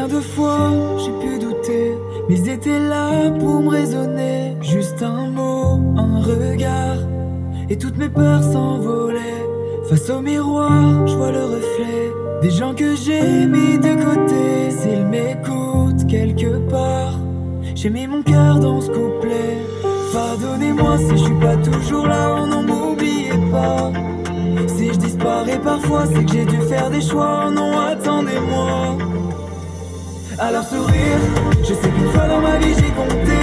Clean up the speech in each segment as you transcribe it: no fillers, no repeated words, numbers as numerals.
Combien de fois j'ai pu douter, mais ils étaient là pour me raisonner. Juste un mot, un regard, et toutes mes peurs s'envolaient. Face au miroir, je vois le reflet des gens que j'ai mis de côté. S'ils m'écoutent quelque part, j'ai mis mon cœur dans ce couplet. Pardonnez-moi si je suis pas toujours là, oh non m'oubliez pas. Si je disparais parfois, c'est que j'ai dû faire des choix, oh non attendez-moi. Alors sourire, je sais qu'une fois dans ma vie j'ai compté.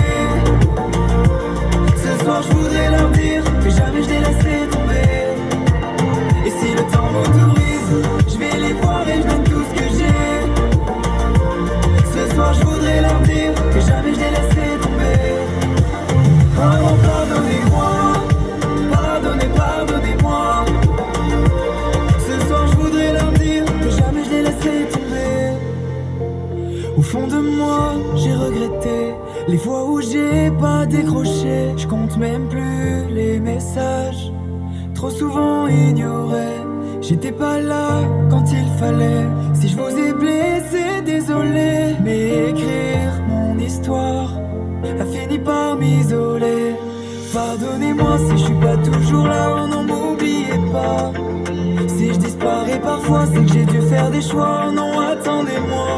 Ce soir je voudrais leur dire que jamais je les laisserai tomber. Et si le temps m'autorise, je vais les voir et je donne tout ce que j'ai. Ce soir je voudrais leur dire que jamais je les laisserai tomber. Oh non, pardonnez-moi, pardonnez-moi. Ce soir je voudrais leur dire que jamais je les laisserai tomber. Au fond de moi, j'ai regretté les fois où j'ai pas décroché. Je compte même plus les messages, trop souvent ignorés. J'étais pas là quand il fallait. Si je vous ai blessé, désolé. Mais écrire mon histoire a fini par m'isoler. Pardonnez-moi si je suis pas toujours là, oh non m'oubliez pas. Si je disparais parfois, c'est que j'ai dû faire des choix, oh non attendez-moi.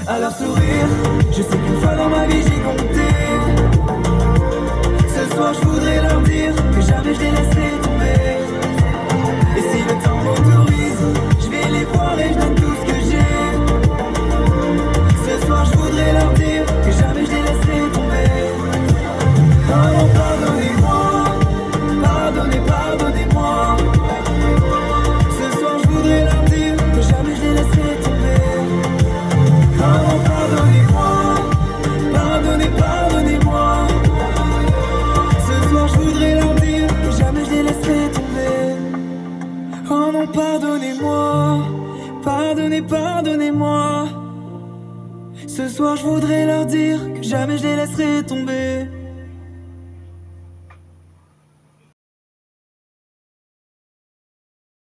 Alors sourire, je sais qu'une fois dans ma vie j'ai compté. Ce soir je voudrais leur dire que jamais je les laisserai tomber. Et si le temps m'autorise, je vais les voir et je donne tout ce que j'ai. Ce soir je voudrais leur dire que jamais je les laisserai tomber. Oh non, pardonnez-moi, pardonnez-moi. Ce soir je voudrais leur dire que jamais je les laisserai tomber. Oh non, pardonnez-moi, pardonnez-moi. Ce soir je voudrais leur dire que jamais je les laisserai tomber. Oh non, pardonnez-moi, pardonnez-moi. Ce soir je voudrais leur dire que jamais je les laisserai tomber.